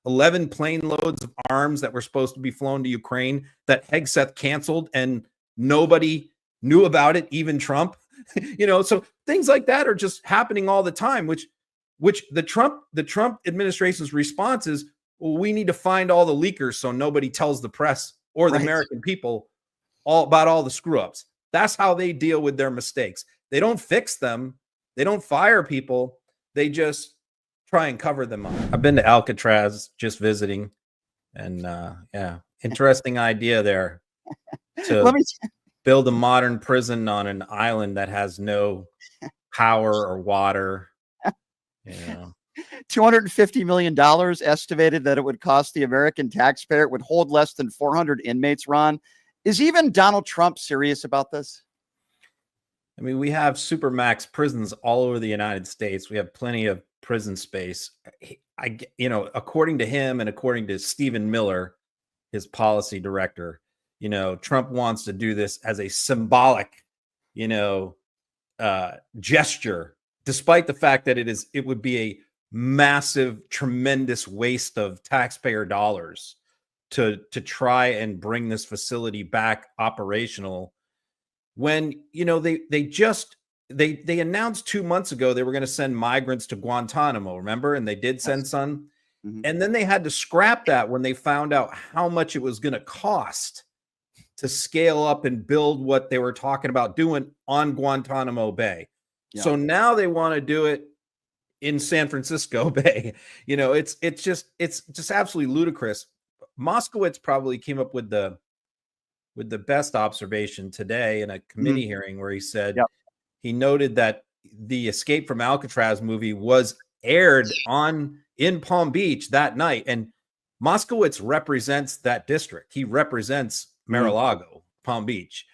11 plane loads of arms that were supposed to be flown to Ukraine that Hegseth canceled and nobody knew about it, even Trump. So things like that are just happening all the time, which the Trump administration's response is, well, we need to find all the leakers so nobody tells the press or the American people all about all the screw ups. That's how they deal with their mistakes. They don't fix them. They don't fire people. They just try and cover them up. I've been to Alcatraz just visiting, and interesting idea there to build a modern prison on an island that has no power or water. $250 million estimated that it would cost the American taxpayer. It would hold less than 400 inmates, Ron. Is even Donald Trump serious about this? I mean, we have supermax prisons all over the United States. We have plenty of prison space. According to him and according to Stephen Miller, his policy director, Trump wants to do this as a symbolic, gesture, despite the fact that it would be a massive, tremendous waste of taxpayer dollars to try and bring this facility back operational. When they announced 2 months ago they were going to send migrants to Guantanamo, remember? And they did send some. Mm-hmm. And then they had to scrap that when they found out how much it was going to cost to scale up and build what they were talking about doing on Guantanamo Bay. Yeah. So now they want to do it in San Francisco Bay. It's just absolutely ludicrous. Moskowitz probably came up with the best observation today in a committee hearing where he said, he noted that the Escape from Alcatraz movie was aired in Palm Beach that night. And Moskowitz represents that district. He represents Mar-a-Lago, Palm Beach.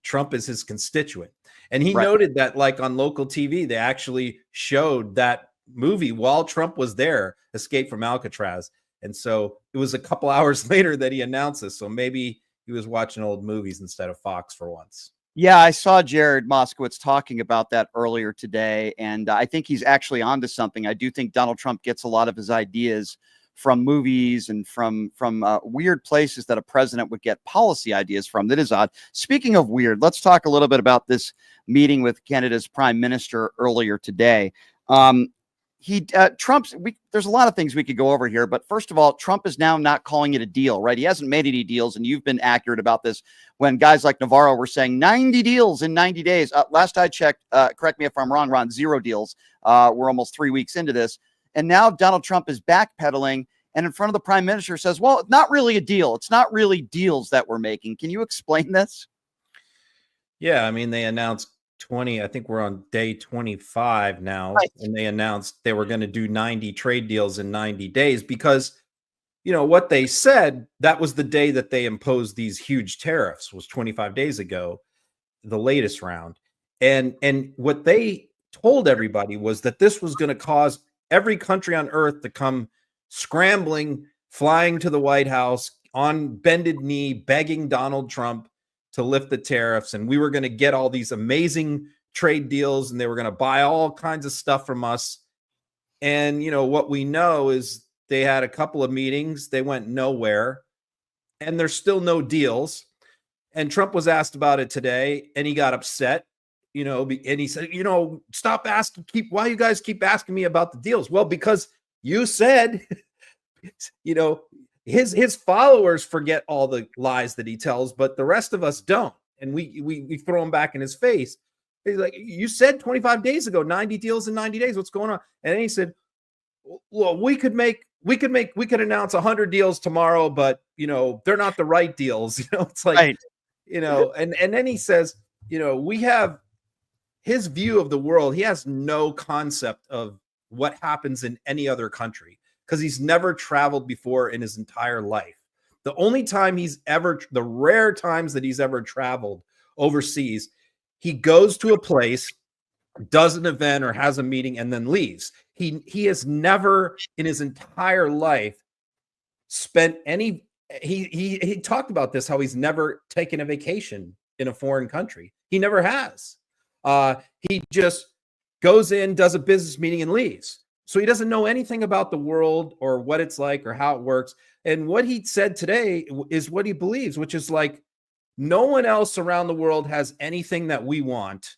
Trump is his constituent. And he noted that, like, on local TV, they actually showed that movie while Trump was there, Escape from Alcatraz. And so it was a couple hours later that he announced this. So maybe he was watching old movies instead of Fox for once. Yeah, I saw Jared Moskowitz talking about that earlier today, and I think he's actually onto something. I do think Donald Trump gets a lot of his ideas from movies and from weird places that a president would get policy ideas from. That is odd. Speaking of weird, let's talk a little bit about this meeting with Canada's prime minister earlier today. There's a lot of things we could go over here, but first of all, Trump is now not calling it a deal, right? He hasn't made any deals, and you've been accurate about this when guys like Navarro were saying 90 deals in 90 days. Last I checked, correct me if I'm wrong, Ron, 0 deals. We're almost 3 weeks into this. And now Donald Trump is backpedaling and in front of the prime minister says, well, it's not really a deal. It's not really deals that we're making. Can you explain this? Yeah, I mean, they announced I think we're on day 25 now, and they announced they were going to do 90 trade deals in 90 days because, what they said, that was the day that they imposed these huge tariffs, was 25 days ago, the latest round. And what they told everybody was that this was going to cause every country on earth to come scrambling, flying to the White House on bended knee, begging Donald Trump to lift the tariffs, and we were going to get all these amazing trade deals, and they were going to buy all kinds of stuff from us. And, what we know is they had a couple of meetings, they went nowhere, and there's still no deals. And Trump was asked about it today, and he got upset, and he said, stop asking, why you guys keep asking me about the deals? Well, because you said, his followers forget all the lies that he tells, but the rest of us don't. And we throw him back in his face. He's like, you said 25 days ago, 90 deals in 90 days. What's going on? And then he said, well, we could announce 100 deals tomorrow, but they're not the right deals. It's like, and then he says, we have his view of the world. He has no concept of what happens in any other country, because he's never traveled before in his entire life. The only time the rare times that he's ever traveled overseas, he goes to a place, does an event or has a meeting, and then leaves. He has never in his entire life spent any, he talked about this, how he's never taken a vacation in a foreign country. He never has. He just goes in, does a business meeting, and leaves. So he doesn't know anything about the world or what it's like or how it works. And what he said today is what he believes, which is like, no one else around the world has anything that we want.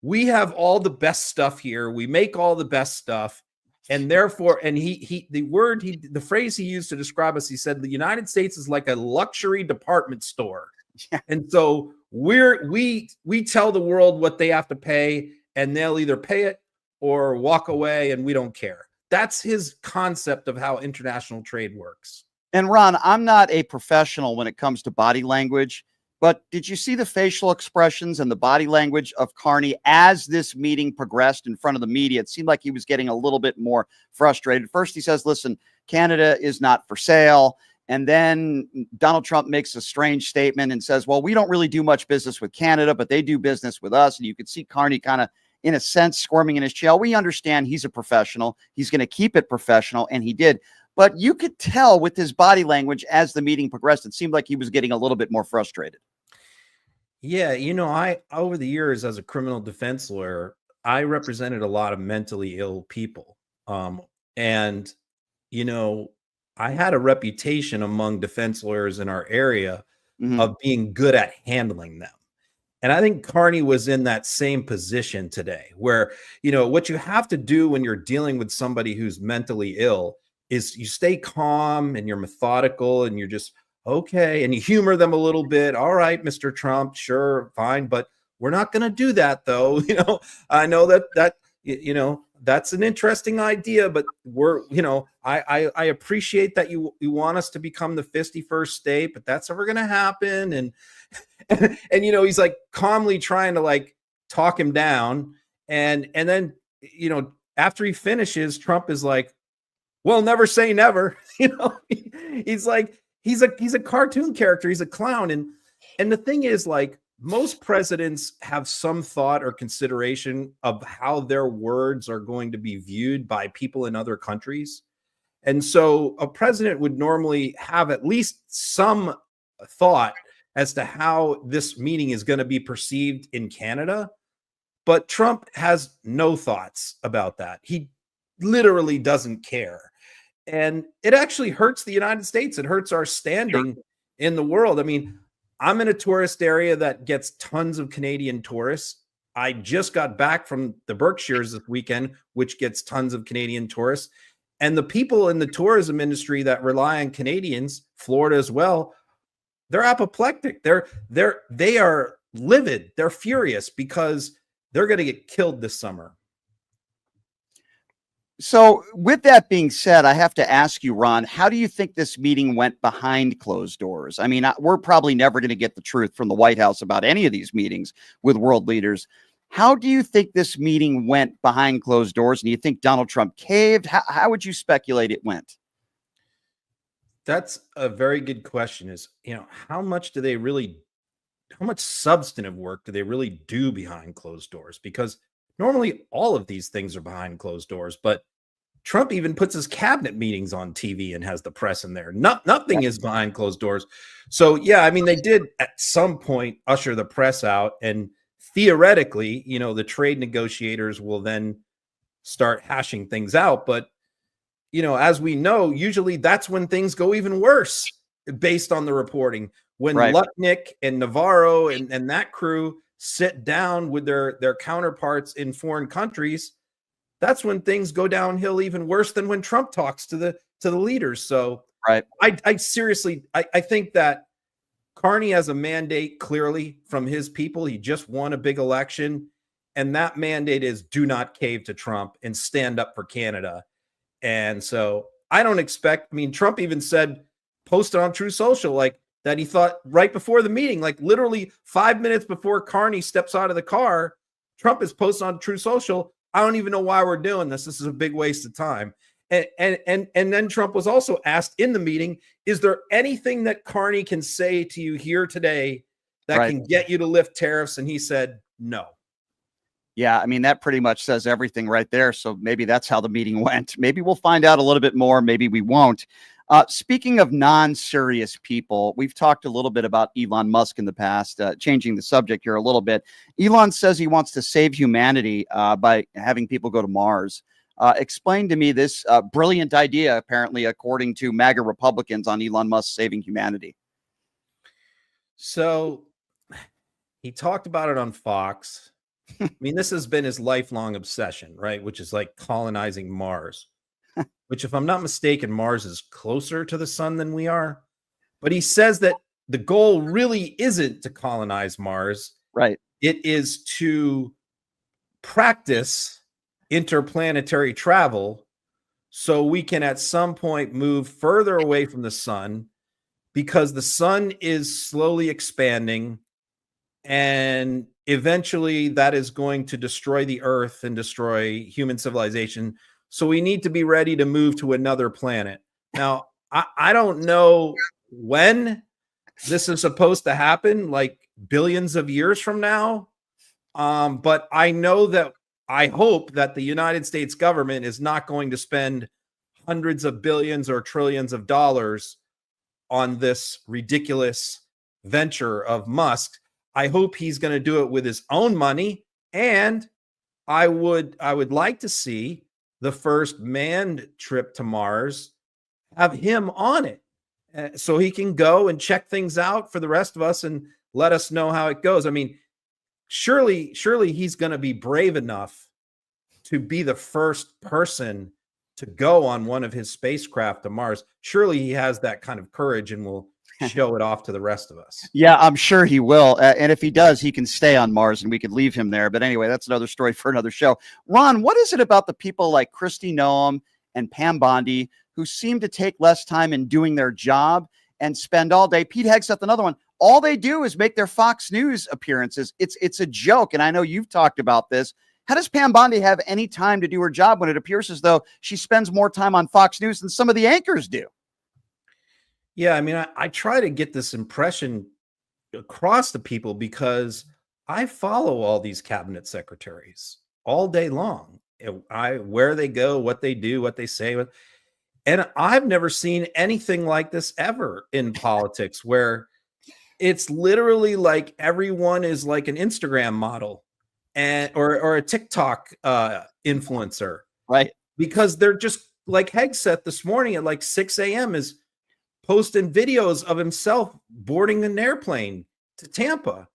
We have all the best stuff here. We make all the best stuff. And therefore, and the phrase he used to describe us, he said, the United States is like a luxury department store. Yeah. And so we tell the world what they have to pay, and they'll either pay it or walk away, and we don't care. That's his concept of how international trade works. And Ron, I'm not a professional when it comes to body language, but did you see the facial expressions and the body language of Carney as this meeting progressed in front of the media? It seemed like he was getting a little bit more frustrated. First, he says, listen, Canada is not for sale. And then Donald Trump makes a strange statement and says, well, we don't really do much business with Canada, but they do business with us. And you could see Carney kind of, in a sense, squirming in his chair. We understand he's a professional. He's going to keep it professional. And he did. But you could tell with his body language as the meeting progressed, it seemed like he was getting a little bit more frustrated. Yeah, I over the years as a criminal defense lawyer, I represented a lot of mentally ill people. And I had a reputation among defense lawyers in our area of being good at handling them. And I think Carney was in that same position today, where, what you have to do when you're dealing with somebody who's mentally ill is you stay calm and you're methodical and you're just, okay, and you humor them a little bit. All right, Mr. Trump, sure, fine, but we're not going to do that, though. I know that that's an interesting idea, but I appreciate that you want us to become the 51st state, but that's never going to happen. And he's like calmly trying to like talk him down, and then after he finishes, Trump is like, well, never say never. He's like. He's a cartoon character. He's a clown. And the thing is, like, most presidents have some thought or consideration of how their words are going to be viewed by people in other countries. And so a president would normally have at least some thought as to how this meeting is going to be perceived in Canada. But Trump has no thoughts about that. He literally doesn't care. And it actually hurts the United States. It hurts our standing in the world. I mean, I'm in a tourist area that gets tons of Canadian tourists. I just got back from the Berkshires this weekend, which gets tons of Canadian tourists. And the people in the tourism industry that rely on Canadians, Florida as well, they're apoplectic. They are livid. They're furious because they're going to get killed this summer. So with that being said, I have to ask you, Ron, how do you think this meeting went behind closed doors? I mean, we're probably never going to get the truth from the White House about any of these meetings with world leaders. How do you think this meeting went behind closed doors? And do you think Donald Trump caved? How would you speculate it went? That's a very good question. Is, how much substantive work do they really do behind closed doors? Because normally all of these things are behind closed doors, but Trump even puts his cabinet meetings on TV and has the press in there. Nothing is behind closed doors. So, yeah, I mean, they did at some point usher the press out, and theoretically, the trade negotiators will then start hashing things out. But, as we know, usually that's when things go even worse based on the reporting. When Lutnick and Navarro and that crew sit down with their counterparts in foreign countries, that's when things go downhill even worse than when Trump talks to the leaders. So I seriously, I think that Carney has a mandate clearly from his people. He just won a big election, and that mandate is do not cave to Trump and stand up for Canada. And so I don't expect, Trump even said, posted on True Social, like, that he thought right before the meeting, like literally 5 minutes before Carney steps out of the car, Trump is posted on True Social, I don't even know why we're doing this. This is a big waste of time. And then Trump was also asked in the meeting, is there anything that Carney can say to you here today that can get you to lift tariffs? And he said, no. Yeah, that pretty much says everything right there. So maybe that's how the meeting went. Maybe we'll find out a little bit more. Maybe we won't. Speaking of non-serious people, we've talked a little bit about Elon Musk in the past, changing the subject here a little bit. Elon says he wants to save humanity by having people go to Mars. Explain to me this brilliant idea, apparently, according to MAGA Republicans, on Elon Musk saving humanity. So he talked about it on Fox. I mean, this has been his lifelong obsession, right? Which is like colonizing Mars, which, if I'm not mistaken, Mars is closer to the sun than we are. But he says that the goal really isn't to colonize Mars. Right. It is to practice interplanetary travel so we can at some point move further away from the sun, because the sun is slowly expanding, and eventually that is going to destroy the earth and destroy human civilization. So we need to be ready to move to another planet. Now, I don't know when this is supposed to happen, like billions of years from now. But I know that I hope that the United States government is not going to spend hundreds of billions or trillions of dollars on this ridiculous venture of Musk. I hope he's going to do it with his own money, and I would like to see the first manned trip to Mars have him on it, so he can go and check things out for the rest of us and let us know how it goes. I mean, surely he's going to be brave enough to be the first person to go on one of his spacecraft to Mars. Surely he has that kind of courage and will show it off to the rest of us. Yeah, I'm sure he will. And if he does, he can stay on Mars and we could leave him there. But anyway, that's another story for another show. Ron, what is it about the people like Kristi Noem and Pam Bondi who seem to take less time in doing their job and spend all day? Pete Hegseth, another one. All they do is make their Fox News appearances. It's a joke. And I know you've talked about this. How does Pam Bondi have any time to do her job when it appears as though she spends more time on Fox News than some of the anchors do? Yeah, I mean, I try to get this impression across to people because I follow all these cabinet secretaries all day long. Where they go, what they do, what they say. And I've never seen anything like this ever in politics, where it's literally like everyone is like an Instagram model or a TikTok influencer, right? Because they're just like Hegseth this morning at like 6 a.m. is posting videos of himself boarding an airplane to Tampa,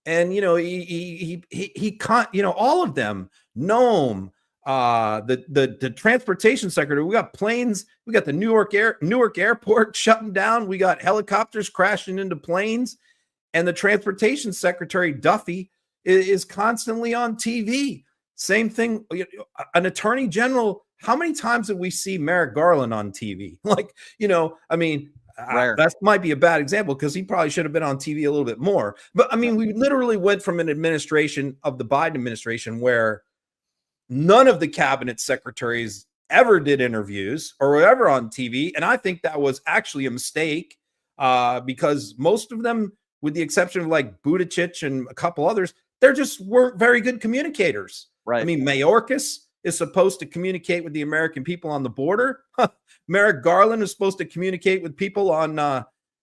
and he can't, all of them. Noam, the transportation secretary. We got planes. We got the Newark airport shutting down. We got helicopters crashing into planes, and the transportation secretary Duffy is constantly on TV. Same thing. An attorney general. How many times did we see Merrick Garland on TV? I mean, that might be a bad example because he probably should have been on TV a little bit more. But I mean, we literally went from an administration of the Biden administration where none of the cabinet secretaries ever did interviews or were ever on TV. And I think that was actually a mistake because most of them, with the exception of like Buttigieg and a couple others, they just weren't very good communicators. Right. I mean, Mayorkas is supposed to communicate with the American people on the border. Merrick Garland is supposed to communicate with people on,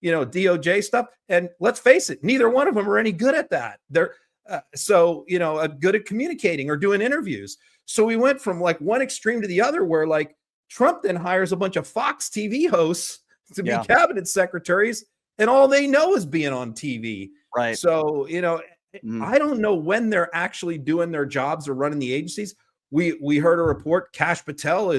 DOJ stuff. And let's face it, neither one of them are any good at that. They're good at communicating or doing interviews. So we went from like one extreme to the other, where like Trump then hires a bunch of Fox TV hosts to be cabinet secretaries, and all they know is being on TV. Right. So, I don't know when they're actually doing their jobs or running the agencies. We heard a report. Kash Patel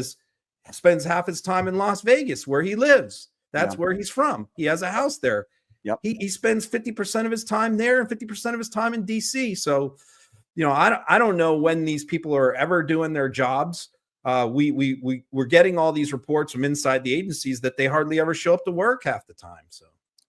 spends half his time in Las Vegas, where he lives. That's where he's from. He has a house there. Yep. He spends 50% of his time there and 50% of his time in DC. So, I don't know when these people are ever doing their jobs. We're getting all these reports from inside the agencies that they hardly ever show up to work half the time. So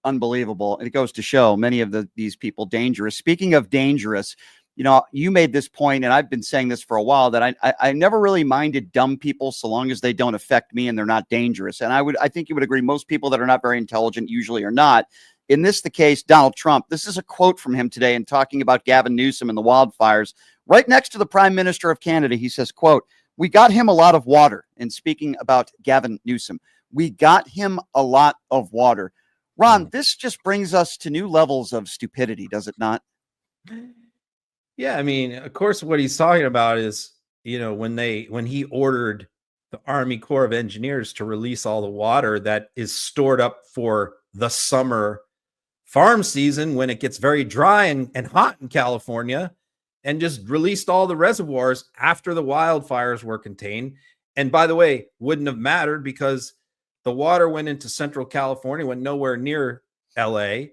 unbelievable. And it goes to show many of these people dangerous. Speaking of dangerous, you made this point, and I've been saying this for a while, that I never really minded dumb people so long as they don't affect me and they're not dangerous. And I think you would agree, most people that are not very intelligent usually are not. In this the case, Donald Trump. This is a quote from him today in talking about Gavin Newsom and the wildfires. Right next to the Prime Minister of Canada, he says, quote, "We got him a lot of water." And speaking about Gavin Newsom, we got him a lot of water. Ron, this just brings us to new levels of stupidity, does it not? Yeah, I mean, of course, what he's talking about is when he ordered the Army Corps of Engineers to release all the water that is stored up for the summer farm season when it gets very dry and hot in California, and just released all the reservoirs after the wildfires were contained. And by the way, wouldn't have mattered because the water went into Central California, went nowhere near LA.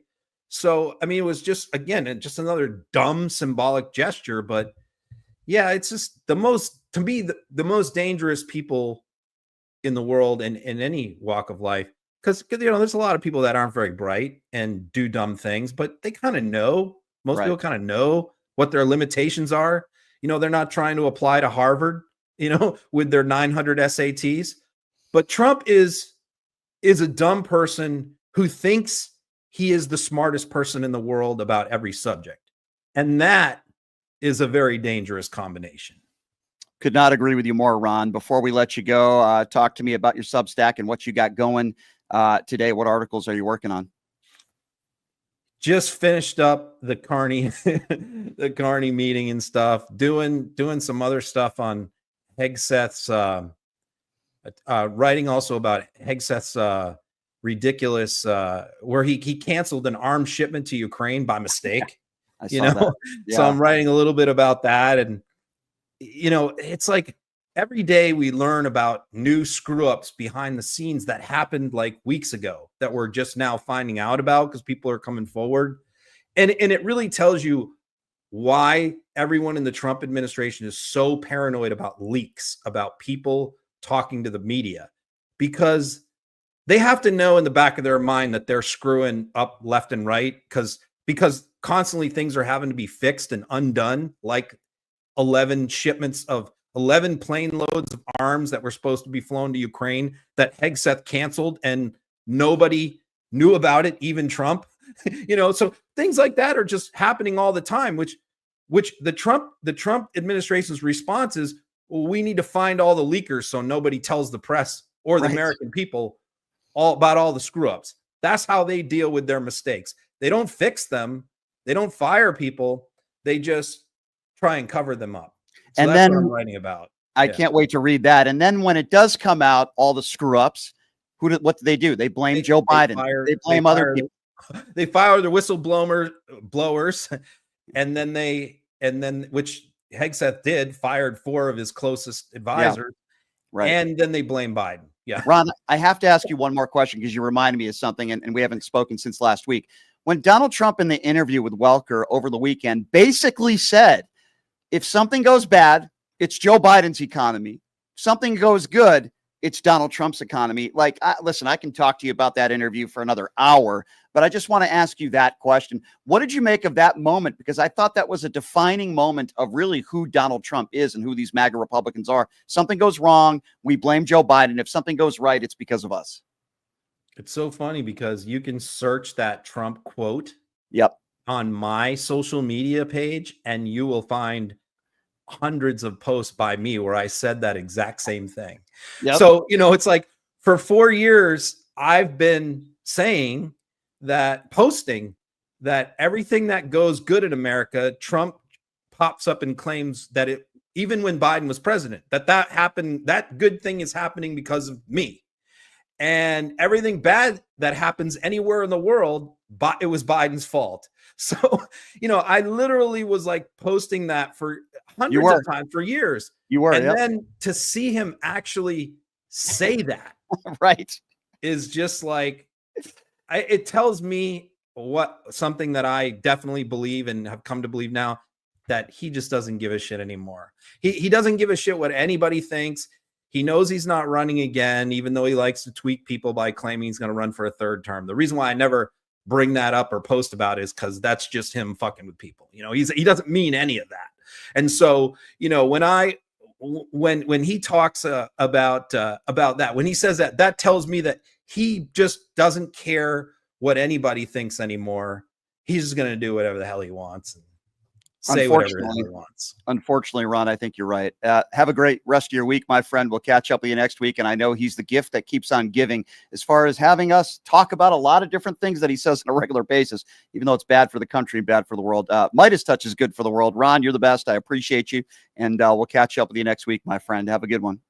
So, I mean, it was just, again, just another dumb symbolic gesture. But yeah, it's just the most dangerous people in the world and in any walk of life. Because there's a lot of people that aren't very bright and do dumb things, but they kind of know. Most people kind of know what their limitations are. They're not trying to apply to Harvard, with their 900 SATs. But Trump is a dumb person who thinks he is the smartest person in the world about every subject. And that is a very dangerous combination. Could not agree with you more, Ron. Before we let you go, talk to me about your Substack and what you got going today. What articles are you working on? Just finished up the Carney meeting and stuff, doing some other stuff on Hegseth's writing also about Hegseth's ridiculous where he canceled an arms shipment to Ukraine by mistake. Yeah. So I'm writing a little bit about that. And it's like every day we learn about new screw ups behind the scenes that happened like weeks ago that we're just now finding out about because people are coming forward. And it really tells you why everyone in the Trump administration is so paranoid about leaks, about people talking to the media, because they have to know in the back of their mind that they're screwing up left and right because constantly things are having to be fixed and undone, like 11 plane loads of arms that were supposed to be flown to Ukraine that Hegseth canceled and nobody knew about it, even Trump. So things like that are just happening all the time, which the Trump administration's response is, well, we need to find all the leakers so nobody tells the press or the American people all about all the screw ups. That's how they deal with their mistakes. They don't fix them. They don't fire people. They just try and cover them up. So and that's then what I'm writing about. I can't wait to read that. And then when it does come out, all the screw ups, what do? They blame Joe Biden. They blame other people. They fire the blowers, and then which Hegseth did, fired 4 of his closest advisors. Right. And then they blame Biden. Yeah. Ron, I have to ask you one more question because you reminded me of something, and we haven't spoken since last week. When Donald Trump in the interview with Welker over the weekend basically said, if something goes bad, it's Joe Biden's economy. Something goes good, it's Donald Trump's economy. Listen, I can talk to you about that interview for another hour, but I just want to ask you that question. What did you make of that moment? Because I thought that was a defining moment of really who Donald Trump is and who these MAGA Republicans are. Something goes wrong, we blame Joe Biden. If something goes right, it's because of us. It's so funny because you can search that Trump quote on my social media page and you will find hundreds of posts by me where I said that exact same thing. So, it's like for 4 years, I've been posting that everything that goes good in America, Trump pops up and claims that it, even when Biden was president, that happened, that good thing is happening because of me. And everything bad that happens anywhere in the world, it was Biden's fault. So, I literally was like posting that for hundreds of times for years. And then to see him actually say that is just like, it tells me something that I definitely believe and have come to believe now, that he just doesn't give a shit anymore. He doesn't give a shit what anybody thinks. He knows he's not running again, even though he likes to tweak people by claiming he's going to run for a 3rd term. The reason why I never bring that up or post about it is because that's just him fucking with people. He doesn't mean any of that. And so, when he talks about that, when he says that tells me that he just doesn't care what anybody thinks anymore. He's just going to do whatever the hell he wants. say whatever the hell he wants. Unfortunately, Ron, I think you're right. Have a great rest of your week, my friend. We'll catch up with you next week. And I know he's the gift that keeps on giving as far as having us talk about a lot of different things that he says on a regular basis, even though it's bad for the country and bad for the world. Midas Touch is good for the world. Ron, you're the best. I appreciate you. And we'll catch up with you next week, my friend. Have a good one.